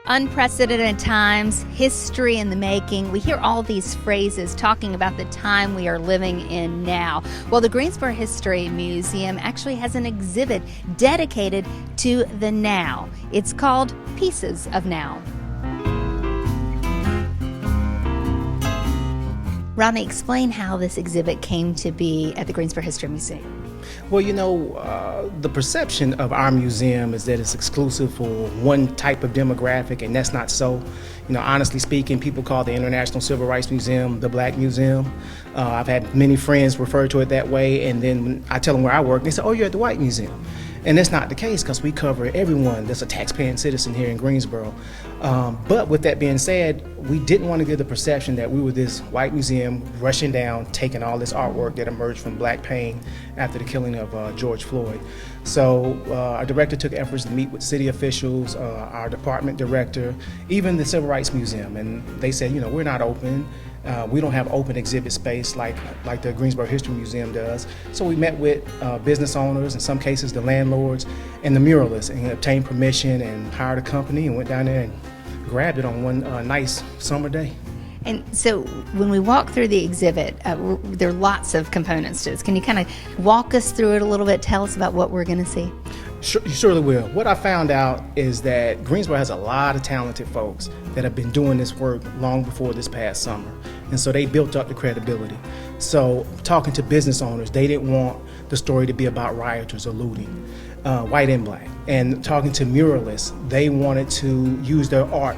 Unprecedented times, history in the making. We hear all these phrases talking about the time we are living in now. Well, the Greensboro History Museum actually has an exhibit dedicated to the now. It's called Pieces of Now. Rodney, explain how this exhibit came to be at the Greensboro History Museum. Well, the perception of our museum is that it's exclusive for one type of demographic, and that's not so. Honestly speaking, people call the International Civil Rights Museum the Black Museum. I've had many friends refer to it that way, and then when I tell them where I work, they say, "Oh, you're at the White Museum." And that's not the case, because we cover everyone that's a taxpaying citizen here in Greensboro. But with that being said, we didn't want to give the perception that we were this white museum rushing down, taking all this artwork that emerged from black pain after the killing of George Floyd. So our director took efforts to meet with city officials, our department director, even the Civil Rights Museum, and they said, we're not open. We don't have open exhibit space like the Greensboro History Museum does. So we met with business owners, in some cases the landlords, and the muralists, and obtained permission and hired a company and went down there and grabbed it on one nice summer day. And so when we walk through the exhibit, there are lots of components to this. Can you kind of walk us through it a little bit? Tell us about what we're going to see. Sure, you surely will. What I found out is that Greensboro has a lot of talented folks that have been doing this work long before this past summer. And so they built up the credibility. So talking to business owners, they didn't want the story to be about rioters or looting, white and black. And talking to muralists, they wanted to use their art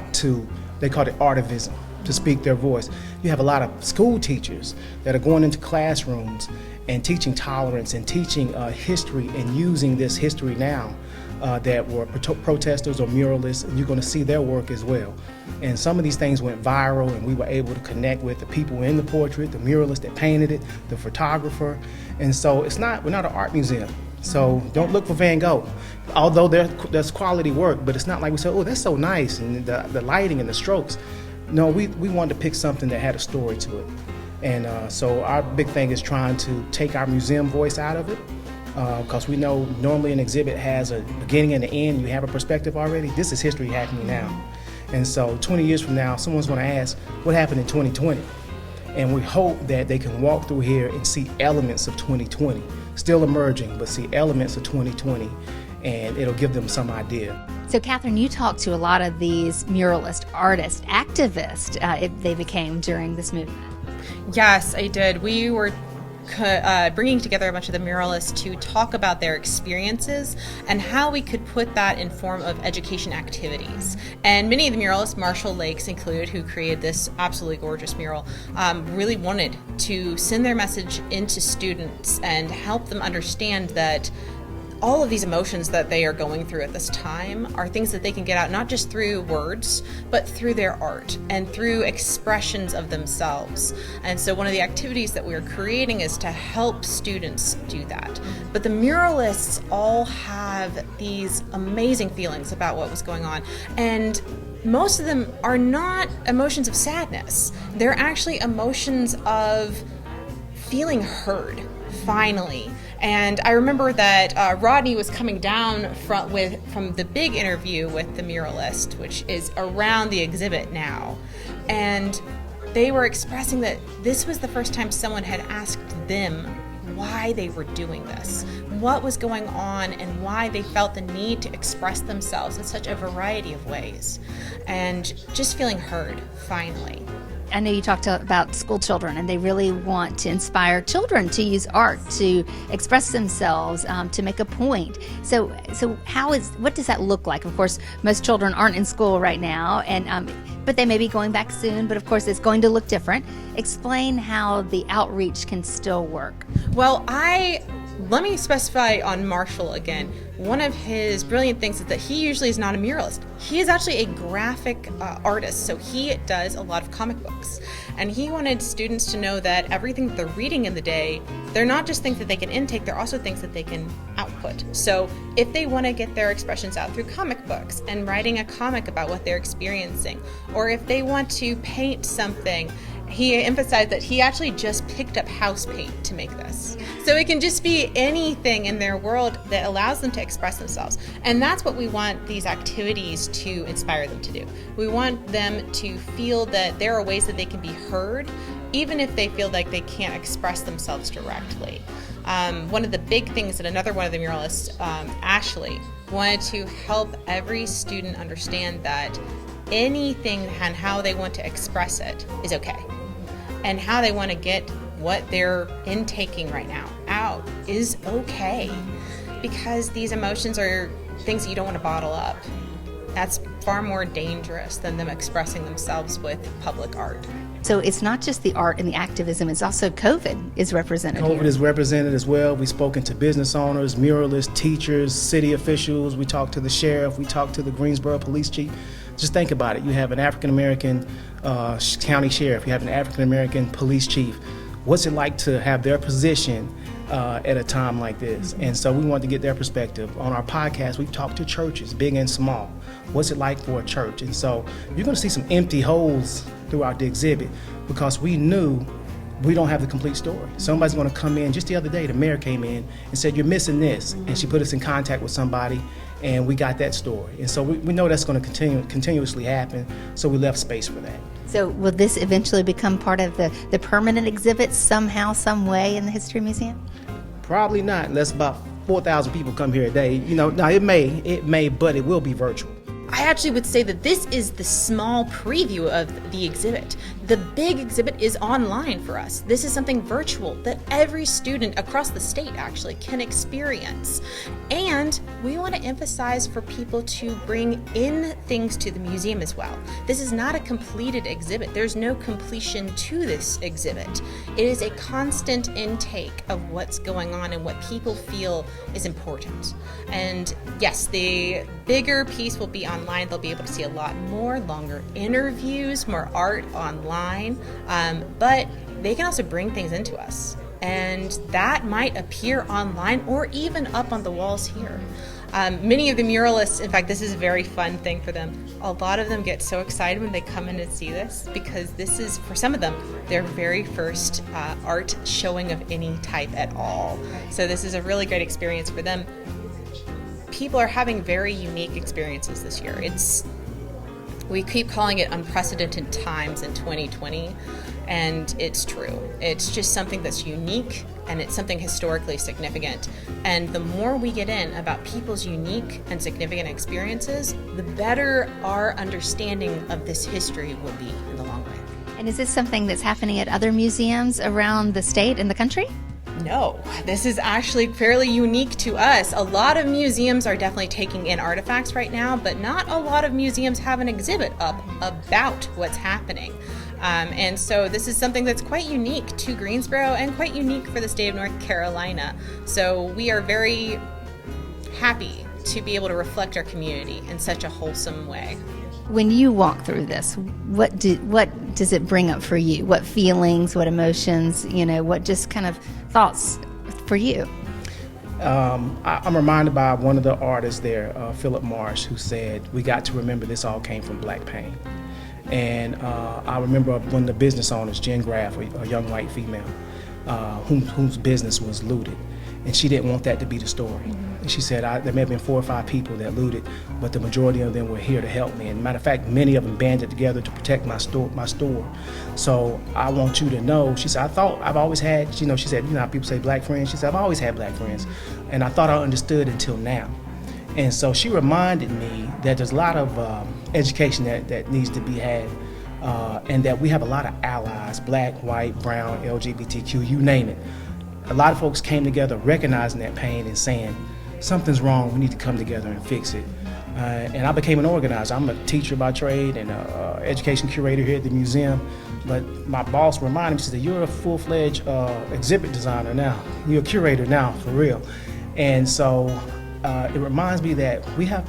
they called it artivism, to speak their voice. You have a lot of school teachers that are going into classrooms and teaching tolerance and teaching history and using this history now that were protesters or muralists, and you're going to see their work as well. And some of these things went viral, and we were able to connect with the people in the portrait, the muralist that painted it, the photographer. And so we're not an art museum. So don't look for Van Gogh, although there's quality work, but it's not like we say, oh, that's so nice, and the lighting and the strokes. No, we wanted to pick something that had a story to it. And so our big thing is trying to take our museum voice out of it, because we know normally an exhibit has a beginning and an end. You have a perspective already. This is history happening now. And so 20 years from now, someone's going to ask, what happened in 2020? And we hope that they can walk through here and see elements of 2020, still emerging, but see elements of 2020, and it'll give them some idea. So, Catherine, you talked to a lot of these muralist artists, activists, they became during this movement. Yes, I did. We were bringing together a bunch of the muralists to talk about their experiences and how we could put that in form of education activities. And many of the muralists, Marshall Lakes included, who created this absolutely gorgeous mural, really wanted to send their message into students and help them understand that all of these emotions that they are going through at this time are things that they can get out not just through words, but through their art and through expressions of themselves. And so one of the activities that we are creating is to help students do that. But the muralists all have these amazing feelings about what was going on. And most of them are not emotions of sadness. They're actually emotions of feeling heard, finally. And I remember that Rodney was coming down from the big interview with the muralist, which is around the exhibit now. And they were expressing that this was the first time someone had asked them why they were doing this, what was going on, and why they felt the need to express themselves in such a variety of ways. And just feeling heard, finally. I know you talked about school children, and they really want to inspire children to use art to express themselves, to make a point. So what does that look like? Of course, most children aren't in school right now, and but they may be going back soon. But of course, it's going to look different. Explain how the outreach can still work. Well, let me specify on Marshall again. One of his brilliant things is that he usually is not a muralist. He is actually a graphic artist, so he does a lot of comic books. And he wanted students to know that everything that they're reading in the day, they're not just things that they can intake, they're also things that they can output. So if they want to get their expressions out through comic books and writing a comic about what they're experiencing, or if they want to paint something, he emphasized that he actually just picked up house paint to make this. So it can just be anything in their world that allows them to express themselves. And that's what we want these activities to inspire them to do. We want them to feel that there are ways that they can be heard, even if they feel like they can't express themselves directly. One of the big things that another one of the muralists, Ashley, wanted to help every student understand that anything and how they want to express it is okay. And how they want to get what they're intaking right now out is okay. Because these emotions are things that you don't want to bottle up. That's far more dangerous than them expressing themselves with public art. So it's not just the art and the activism, it's also COVID is represented here. COVID is represented as well. We've spoken to business owners, muralists, teachers, city officials. We talked to the sheriff. We talked to the Greensboro police chief. Just think about it. You have an African-American county sheriff. You have an African-American police chief. What's it like to have their position at a time like this? And so we wanted to get their perspective. On our podcast, we've talked to churches, big and small. What's it like for a church? And so you're going to see some empty holes throughout the exhibit because we knew we don't have the complete story. Somebody's going to come in. Just the other day, the mayor came in and said, "You're missing this." And she put us in contact with somebody, and we got that story. And so we know that's going to continuously happen, so we left space for that. So will this eventually become part of the permanent exhibit somehow, some way in the History Museum? Probably not, unless about 4,000 people come here a day. Now it may, but it will be virtual. I actually would say that this is the small preview of the exhibit. The big exhibit is online for us. This is something virtual that every student across the state actually can experience. And we want to emphasize for people to bring in things to the museum as well. This is not a completed exhibit. There's no completion to this exhibit. It is a constant intake of what's going on and what people feel is important. And yes, the bigger piece will be online. They'll be able to see a lot more, longer interviews, more art online, but they can also bring things into us. And that might appear online or even up on the walls here. Many of the muralists, in fact, this is a very fun thing for them. A lot of them get so excited when they come in and see this because this is, for some of them, their very first art showing of any type at all. So this is a really great experience for them. People are having very unique experiences this year. We keep calling it unprecedented times in 2020, and it's true. It's just something that's unique, and it's something historically significant. And the more we get in about people's unique and significant experiences, the better our understanding of this history will be in the long run. And is this something that's happening at other museums around the state and the country? No, this is actually fairly unique to us. A lot of museums are definitely taking in artifacts right now, but not a lot of museums have an exhibit up about what's happening. And so this is something that's quite unique to Greensboro and quite unique for the state of North Carolina. So we are very happy to be able to reflect our community in such a wholesome way. When you walk through this, what does it bring up for you? What feelings, what emotions, what just kind of thoughts for you? I'm reminded by one of the artists there, Philip Marsh, who said, "We got to remember this all came from black pain." And I remember one of the business owners, Jen Graff, a young white female, whose business was looted. And she didn't want that to be the story. And she said, there may have been 4 or 5 people that looted, but the majority of them were here to help me. And matter of fact, many of them banded together to protect my store. So I want you to know, she said, I've always had, she said, how people say black friends? She said, I've always had black friends. And I thought I understood until now. And so she reminded me that there's a lot of education that needs to be had, and that we have a lot of allies, black, white, brown, LGBTQ, you name it. A lot of folks came together recognizing that pain and saying, something's wrong, we need to come together and fix it. And I became an organizer. I'm a teacher by trade and an education curator here at the museum. But my boss reminded me, she said, "You're a full-fledged exhibit designer now. You're a curator now, for real." And so it reminds me that we have,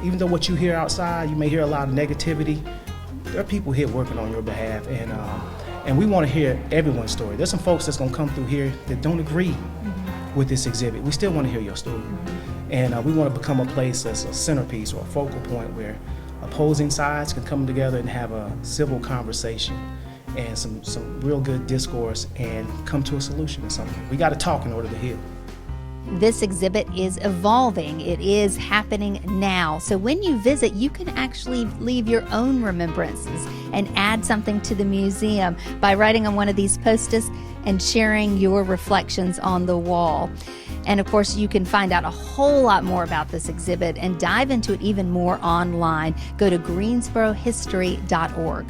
even though what you hear outside, you may hear a lot of negativity, there are people here working on your behalf. And we want to hear everyone's story. There's some folks that's going to come through here that don't agree with this exhibit. We still want to hear your story. And we want to become a place that's a centerpiece or a focal point where opposing sides can come together and have a civil conversation and some real good discourse and come to a solution or something. We got to talk in order to heal. This exhibit is evolving. It is happening now. So when you visit, you can actually leave your own remembrances and add something to the museum by writing on one of these post-its and sharing your reflections on the wall. And of course, you can find out a whole lot more about this exhibit and dive into it even more online. Go to greensborohistory.org.